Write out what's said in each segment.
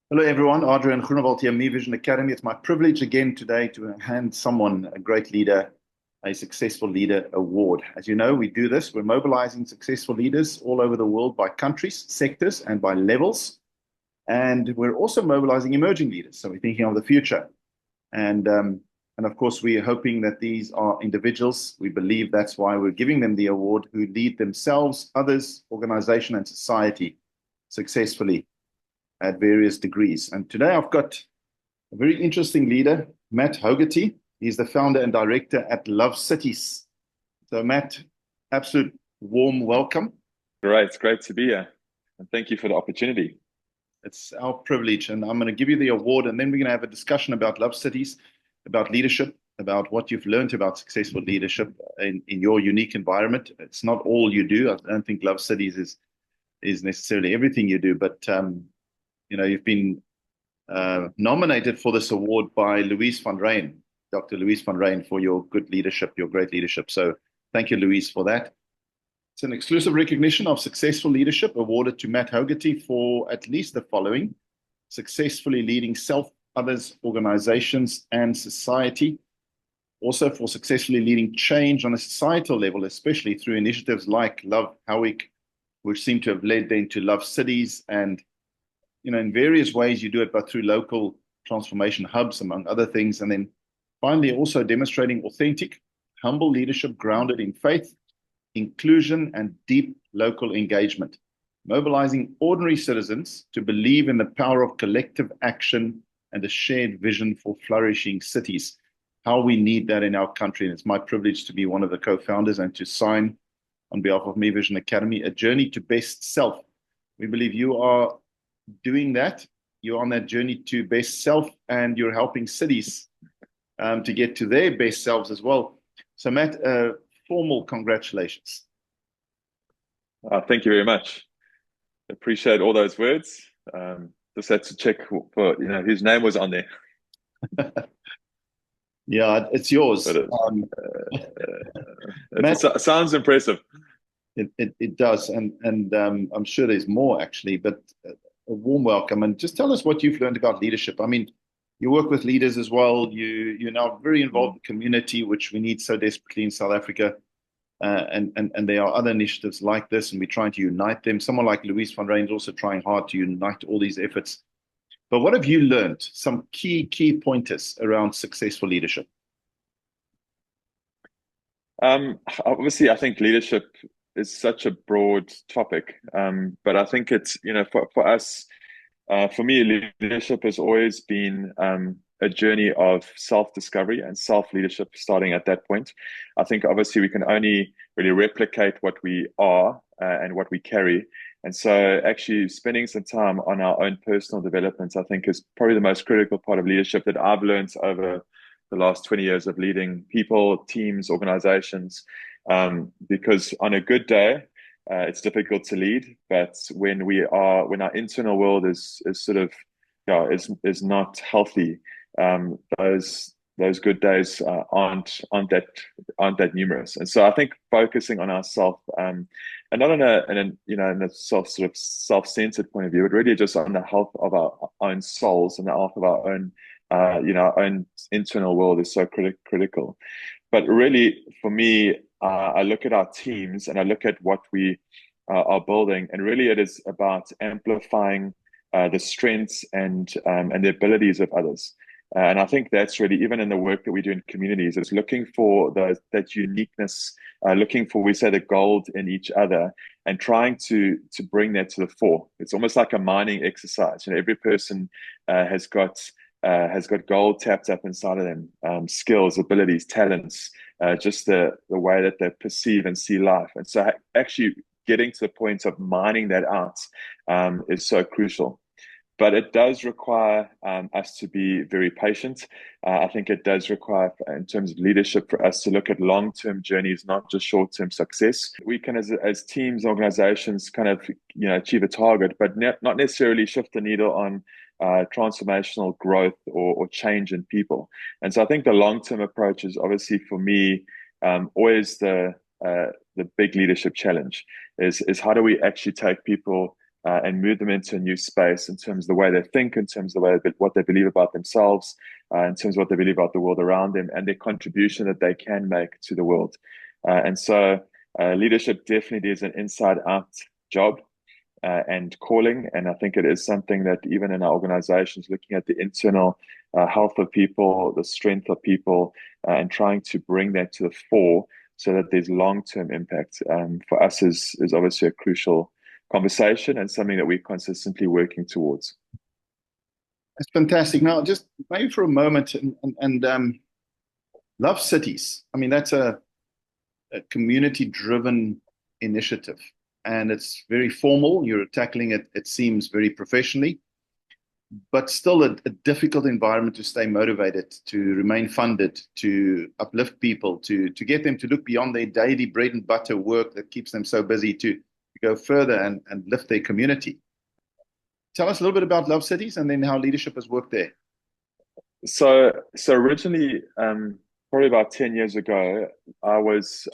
Hello, everyone. Adrian Groenewald here, Me Vision Academy. It's my privilege again today to hand someone, a great leader, a Successful Leader Award. As you know, we do this. We're mobilizing successful leaders all over the world by countries, sectors, and by levels. And we're also mobilizing emerging leaders. So we're thinking of the future. And, um, and of course, we're hoping that these are individuals. We believe that's why we're giving them the award, who lead themselves, others, organization, and society successfully at various degrees. And today I've got a very interesting leader, Matt Hogarty. He's the founder and director at Love Cities. So, Matt, absolute warm welcome. Great, it's great to be here. And thank you for the opportunity. It's our privilege. And I'm going to give you the award, and then we're going to have a discussion about Love Cities, about leadership, about what you've learned about successful leadership in your unique environment. It's not all you do. I don't think Love Cities is necessarily everything you do, but you've been nominated for this award by Louise van Rijn, Dr. Louise van Rijn, for your good leadership, your great leadership. So thank you, Louise, for that. It's an exclusive recognition of successful leadership awarded to Matt Hogarty for at least the following: successfully leading self, others, organizations, and society. Also for successfully leading change on a societal level, especially through initiatives like Love Howick, which seem to have led then to Love Cities, and in various ways you do it, but through local transformation hubs, among other things. And then finally, also demonstrating authentic, humble leadership grounded in faith, inclusion, and deep local engagement, mobilizing ordinary citizens to believe in the power of collective action and a shared vision for flourishing cities. How we need that in our country. And it's my privilege to be one of the co-founders and to sign, on behalf of Me Vision Academy, a journey to best self. We believe you are doing that. You're on that journey to best self, and you're helping cities to get to their best selves as well. So, Matt, formal congratulations. Thank you very much. Appreciate all those words. Just had to check for whose name was on there. Yeah, it's yours. But Matt, it sounds impressive. it does, and I'm sure there's more actually, but a warm welcome. And just tell us what you've learned about leadership. I mean, you work with leaders as well. You're now very involved in the community, which we need so desperately in South Africa. And there are other initiatives like this, and we're trying to unite them. Someone like Louise van Rijn is also trying hard to unite all these efforts. But what have you learned? Some key pointers around successful leadership. Obviously, I think leadership is such a broad topic, but I think it's for us, for me, leadership has always been a journey of self-discovery and self-leadership. Starting at that point, I think obviously we can only really replicate what we are and what we carry. And so, actually, spending some time on our own personal development, I think, is probably the most critical part of leadership that I've learned over the last 20 years of leading people, teams, organizations. Because on a good day, it's difficult to lead, but when our internal world is sort of, is not healthy, those good days aren't that numerous. And so I think focusing on ourselves, and not in a self-centered point of view, but really just on the health of our own souls and the health of our own our own internal world is so critical. But really, for me, I look at our teams and I look at what we are building, and really, it is about amplifying the strengths and the abilities of others. And I think that's really, even in the work that we do in communities, it's looking for that uniqueness, looking for, we say, the gold in each other, and trying to bring that to the fore. It's almost like a mining exercise. Every person has got gold tapped up inside of them, skills, abilities, talents, just the way that they perceive and see life. And so actually getting to the point of mining that out is so crucial. But it does require us to be very patient. I think it does require, in terms of leadership, for us to look at long-term journeys, not just short-term success. We can, as teams, organizations, kind of achieve a target, but not necessarily shift the needle on transformational growth or change in people. And so I think the long-term approach is obviously, for me, always the big leadership challenge is how do we actually take people and move them into a new space in terms of the way they think, in terms of the way what they believe about themselves, in terms of what they believe about the world around them, and their contribution that they can make to the world. And so leadership definitely is an inside out job and calling. And I think it is something that even in our organizations, looking at the internal health of people, the strength of people, and trying to bring that to the fore so that there's long-term impact for us is obviously a crucial conversation and something that we're consistently working towards. That's fantastic. Now, just maybe for a moment, and Love Cities. I mean, that's a community-driven initiative, and it's very formal. You're tackling it, it seems, very professionally, but still a difficult environment to stay motivated, to remain funded, to uplift people, to get them to look beyond their daily bread and butter work that keeps them so busy to go further and lift their community. Tell us a little bit about Love Cities and then how leadership has worked there. So originally, probably about 10 years ago, I was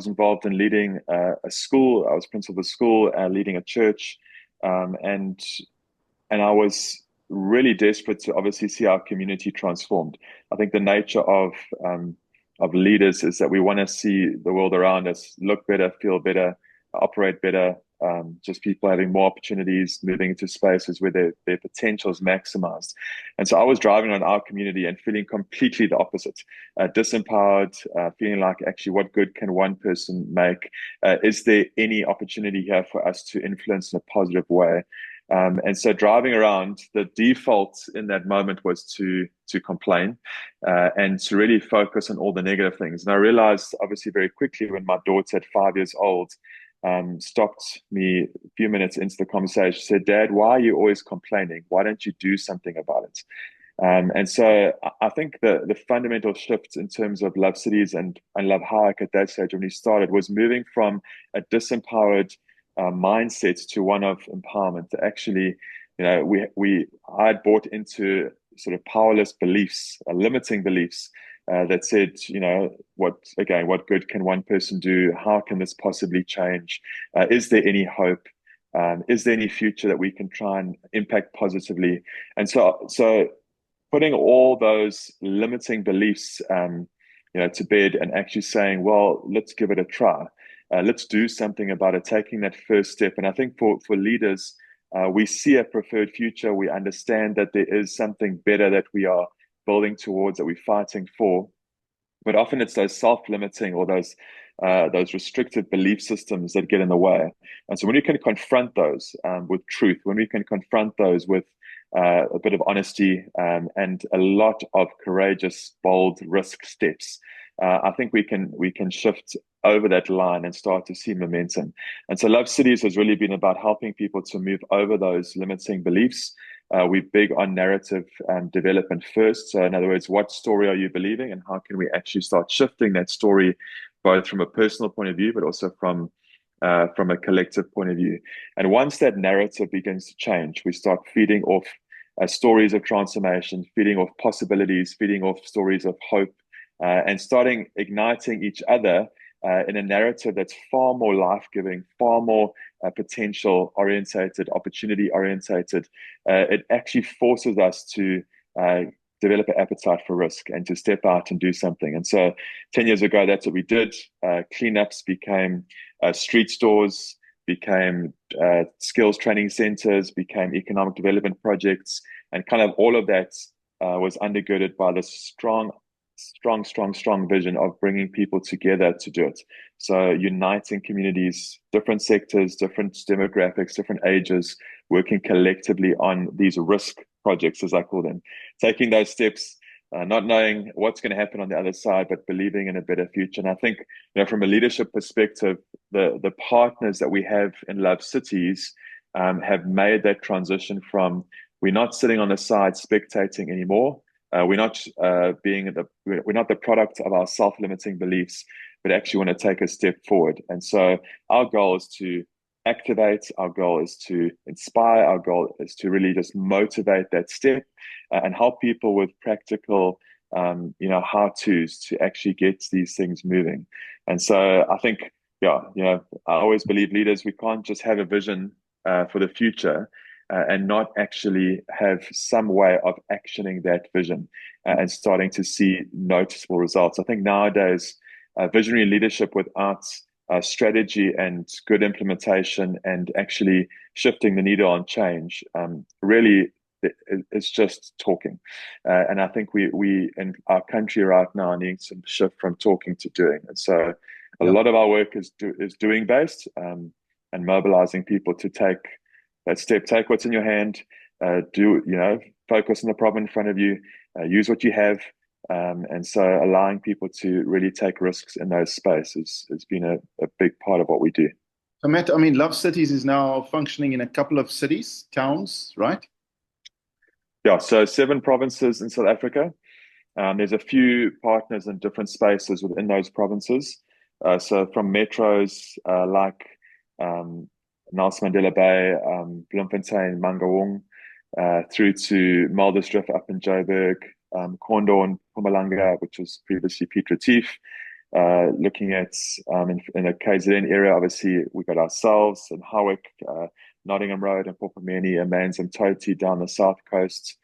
involved in leading a school. I was principal of a school, leading a church, and I was really desperate to obviously see our community transformed. I think the nature of leaders is that we want to see the world around us look better, feel better, operate better. Just people having more opportunities, moving into spaces where their potential is maximized. And so I was driving on our community and feeling completely the opposite, disempowered, feeling like actually what good can one person make? Is there any opportunity here for us to influence in a positive way? And so driving around, the default in that moment was to complain and to really focus on all the negative things. And I realized obviously very quickly when my daughter at 5 years old stopped me a few minutes into the conversation, said, "Dad, why are you always complaining? Why don't you do something about it?" And so I think the fundamental shift in terms of Love Cities and Love Hike at that stage when we started was moving from a disempowered mindset to one of empowerment. Actually, I had bought into sort of powerless beliefs, limiting beliefs that said, what good can one person do? How can this possibly change? Is there any hope? Is there any future that we can try and impact positively? And so putting all those limiting beliefs, to bed and actually saying, well, let's give it a try. Let's do something about it, taking that first step. And I think for leaders, we see a preferred future. We understand that there is something better that we are building towards, that we're fighting for. But often it's those self-limiting or those restricted belief systems that get in the way. And so when we can confront those with truth, when we can confront those with a bit of honesty and a lot of courageous, bold risk steps, I think we can shift over that line and start to see momentum. And so Love Cities has really been about helping people to move over those limiting beliefs. We're big on narrative development first. So in other words, what story are you believing and how can we actually start shifting that story, both from a personal point of view, but also from a collective point of view. And once that narrative begins to change, we start feeding off stories of transformation, feeding off possibilities, feeding off stories of hope, and starting igniting each other in a narrative that's far more life-giving, far more potential-orientated, opportunity-orientated. It actually forces us to develop an appetite for risk and to step out and do something. And so 10 years ago, that's what we did. Cleanups became street stores, became skills training centers, became economic development projects, and kind of all of that was undergirded by this strong vision of bringing people together to do it. So uniting communities, different sectors, different demographics, different ages, working collectively on these risk projects, as I call them, taking those steps, not knowing what's going to happen on the other side, but believing in a better future. And I think, from a leadership perspective, the partners that we have in Love Cities have made that transition from, we're not sitting on the side spectating anymore. We're not we're not the product of our self-limiting beliefs, but actually want to take a step forward. And so our goal is to activate, our goal is to inspire, our goal is to really just motivate that step and help people with practical, how-tos to actually get these things moving. And so I think, I always believe leaders, we can't just have a vision for the future, and not actually have some way of actioning that vision and starting to see noticeable results. I think nowadays, visionary leadership without strategy and good implementation and actually shifting the needle on change really it's just talking. And I think we in our country right now need some shift from talking to doing. And so a Yeah. lot of our work is doing based, and mobilizing people to take that step, take what's in your hand, focus on the problem in front of you, use what you have. And so allowing people to really take risks in those spaces has been a big part of what we do. So Matt, I mean, Love Cities is now functioning in a couple of cities, towns, right? Yeah, so 7 provinces in South Africa. There's a few partners in different spaces within those provinces. So from metros like Nelson Mandela Bay, Bloemfontein, Mangaung, through to Muldersdrift up in Joburg, Khondor, Mpumalanga, which was previously Piet Retief. Looking at in the KZN area, obviously we got ourselves in Howick, Nottingham Road, and Popameni, and Amanzimtoti down the south coast,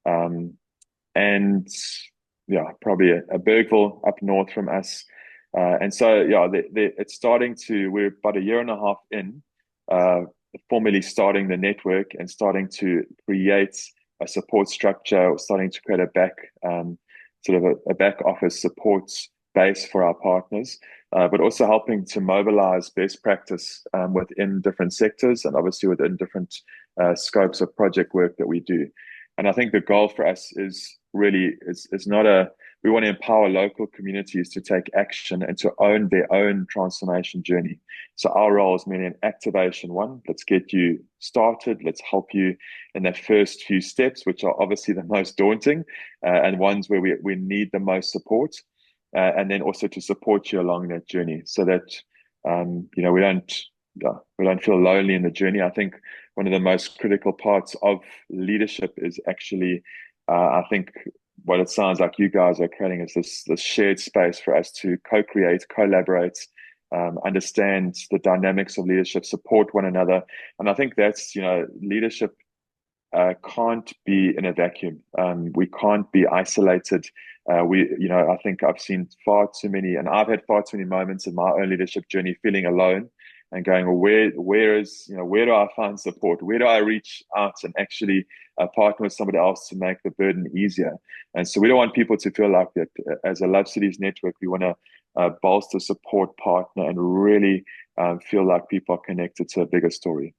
and yeah, probably a Bergville up north from us. And so yeah, it's starting to. We're about a year and a half in, formally starting the network and starting to create a support structure, starting to create a sort of a back office support base for our partners, but also helping to mobilize best practice within different sectors and obviously within different scopes of project work that we do. And I think the goal for us is really is not we want to empower local communities to take action and to own their own transformation journey. So our role is merely an activation one. Let's get you started. Let's help you in the first few steps, which are obviously the most daunting and ones where we need the most support. And then also to support you along that journey so that, we don't feel lonely in the journey. I think one of the most critical parts of leadership is actually, I think what it sounds like you guys are creating is this shared space for us to co-create, collaborate, understand the dynamics of leadership, support one another. And I think that's, leadership can't be in a vacuum. We can't be isolated. I think I've seen far too many, and I've had far too many moments in my own leadership journey feeling alone and going, well, where do I find support? Where do I reach out and actually partner with somebody else to make the burden easier? And so we don't want people to feel like that. As a Love Cities network, we want to bolster, support, partner, and really feel like people are connected to a bigger story.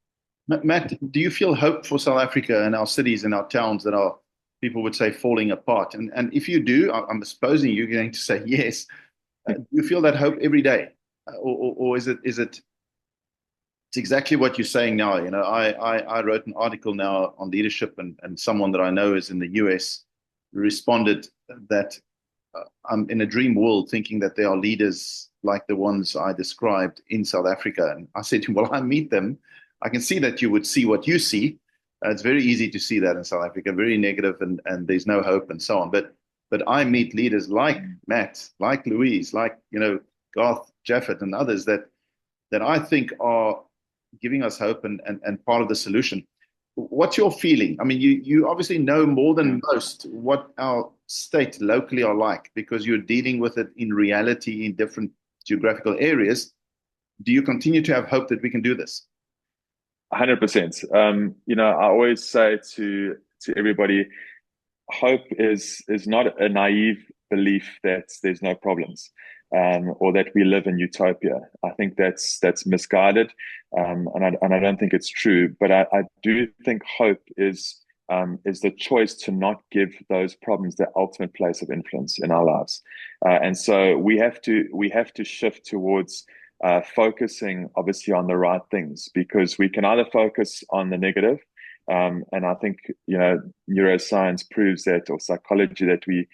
Matt, do you feel hope for South Africa and our cities and our towns that are, people would say, falling apart? And if you do, I'm supposing you're going to say yes. Do you feel that hope every day, or is it it's exactly what you're saying now? I wrote an article now on leadership, and someone that I know is in the US responded that I'm in a dream world thinking that there are leaders like the ones I described in South Africa. And I said to him, well, I meet them. I can see that you would see what you see. It's very easy to see that in South Africa, very negative, and there's no hope and so on. But I meet leaders like Matt, like Louise, like Garth Jaffet and others that I think are giving us hope and part of the solution. What's your feeling? I mean, you obviously know more than most what our state locally are like because you're dealing with it in reality in different geographical areas. Do you continue to have hope that we can do this? 100%. I always say to everybody, hope is not a naive belief that there's no problems, or that we live in utopia. I think that's misguided, and I don't think it's true. But I do think hope is the choice to not give those problems the ultimate place of influence in our lives, and so we have to shift towards focusing obviously on the right things, because we can either focus on the negative, and I think neuroscience proves that, or psychology, that we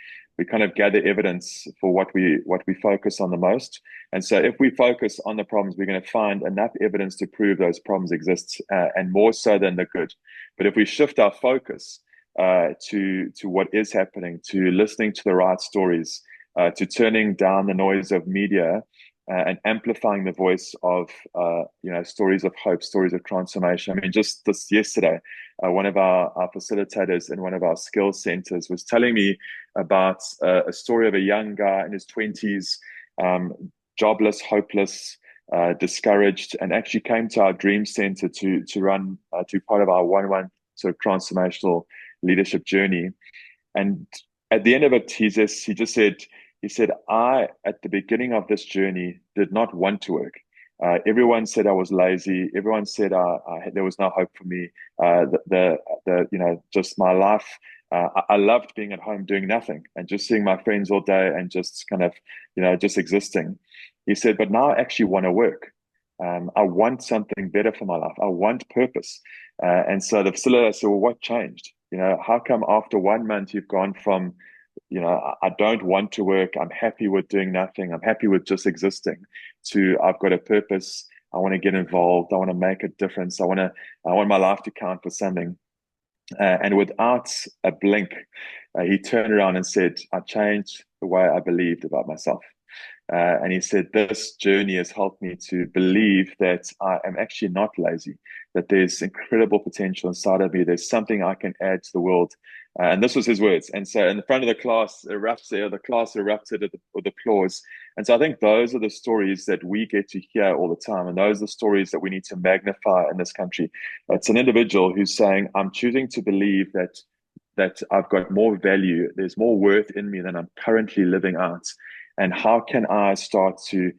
kind of gather evidence for what we focus on the most. And so if we focus on the problems, we're going to find enough evidence to prove those problems exist, and more so than the good. But if we shift our focus to what is happening, to listening to the right stories, to turning down the noise of media, and amplifying the voice of stories of hope, stories of transformation. I mean, just this yesterday, one of our facilitators in one of our skills centers was telling me about a story of a young guy in his 20s, jobless, hopeless, discouraged, and actually came to our dream center to run to part of our 1-1 sort of transformational leadership journey. And at the end of it, he just said, I, at the beginning of this journey, did not want to work. Everyone said I was lazy. Everyone said there was no hope for me. Just my life. I loved being at home doing nothing and just seeing my friends all day and just kind of, just existing. He said, but now I actually want to work. I want something better for my life. I want purpose. And so the facilitator said, well, what changed? How come after 1 month you've gone from, I don't want to work, I'm happy with doing nothing, I'm happy with just existing, to I've got a purpose, I want to get involved, I want to make a difference, I want my life to count for something. And without a blink, he turned around and said, I changed the way I believed about myself. And he said, this journey has helped me to believe that I am actually not lazy, that there's incredible potential inside of me. There's something I can add to the world. And this was his words. And so in the front of the class, the class erupted with applause. And so I think those are the stories that we get to hear all the time. And those are the stories that we need to magnify in this country. It's an individual who's saying, I'm choosing to believe that I've got more value, there's more worth in me than I'm currently living out. And how can I start to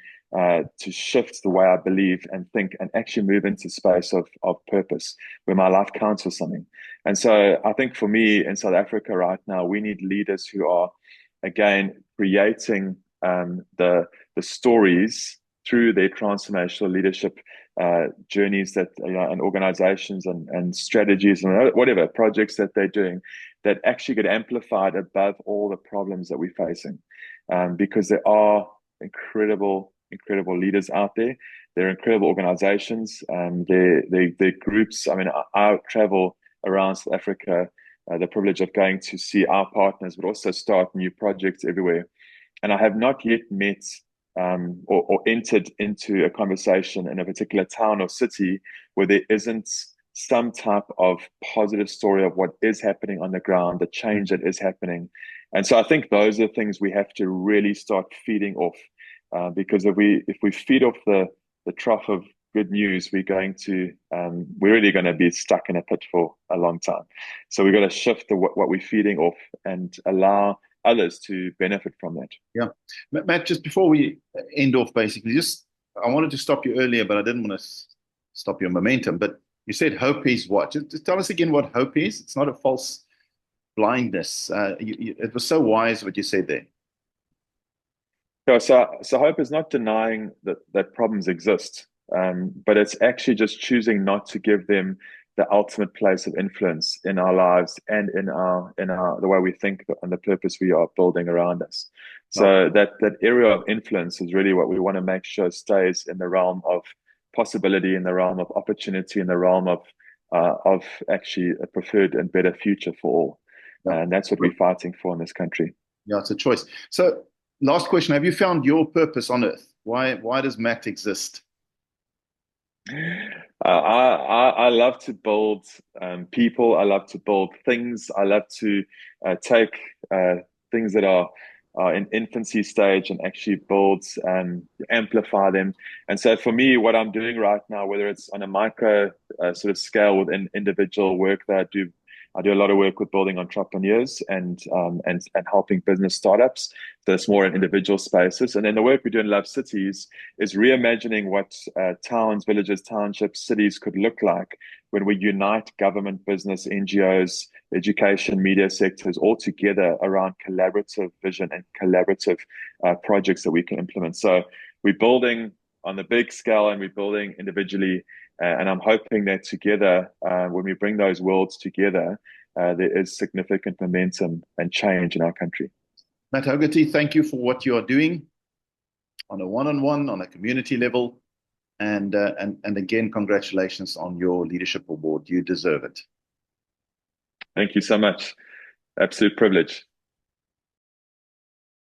shift the way I believe and think and actually move into space of purpose where my life counts for something? And so I think for me in South Africa right now, we need leaders who are, again, creating the stories through their transformational leadership journeys that, and organizations and strategies and whatever projects that they're doing that actually get amplified above all the problems that we're facing. Because there are incredible leaders out there. There are incredible organizations. They're groups. I mean, I travel around South Africa, the privilege of going to see our partners, but also start new projects everywhere. And I have not yet met or entered into a conversation in a particular town or city where there isn't some type of positive story of what is happening on the ground, the change that is happening. And so I think those are things we have to really start feeding off, because if we feed off the trough of good news, we're really going to be stuck in a pit for a long time. So we've got to shift what we're feeding off and allow others to benefit from that. Yeah. Matt, just before we end off, basically, I wanted to stop you earlier, but I didn't want to stop your momentum. But you said hope is what? Just tell us again what hope is. It's not a false blindness. It was so wise what you said there. Yeah, so hope is not denying that problems exist, but it's actually just choosing not to give them the ultimate place of influence in our lives and in the way we think and the purpose we are building around us. So that area of influence is really what we want to make sure stays in the realm of possibility, in the realm of opportunity, in the realm of actually a preferred and better future for all. And that's what we're fighting for in this country. Yeah, it's a choice. So last question, have you found your purpose on earth? Why does Matt exist? I love to build people. I love to build things. I love to take things that are in infancy stage and actually build and amplify them. And so for me, what I'm doing right now, whether it's on a micro sort of scale within individual work that I do a lot of work with building entrepreneurs and helping business startups. So it's more in individual spaces. And then the work we do in Love Cities is reimagining what towns, villages, townships, cities could look like when we unite government, business, NGOs, education, media sectors all together around collaborative vision and collaborative projects that we can implement. So we're building on the big scale and we're building individually. And I'm hoping that together, when we bring those worlds together, there is significant momentum and change in our country. Matt Hogarty, thank you for what you are doing on a one-on-one, on a community level. And again, congratulations on your leadership award. You deserve it. Thank you so much. Absolute privilege.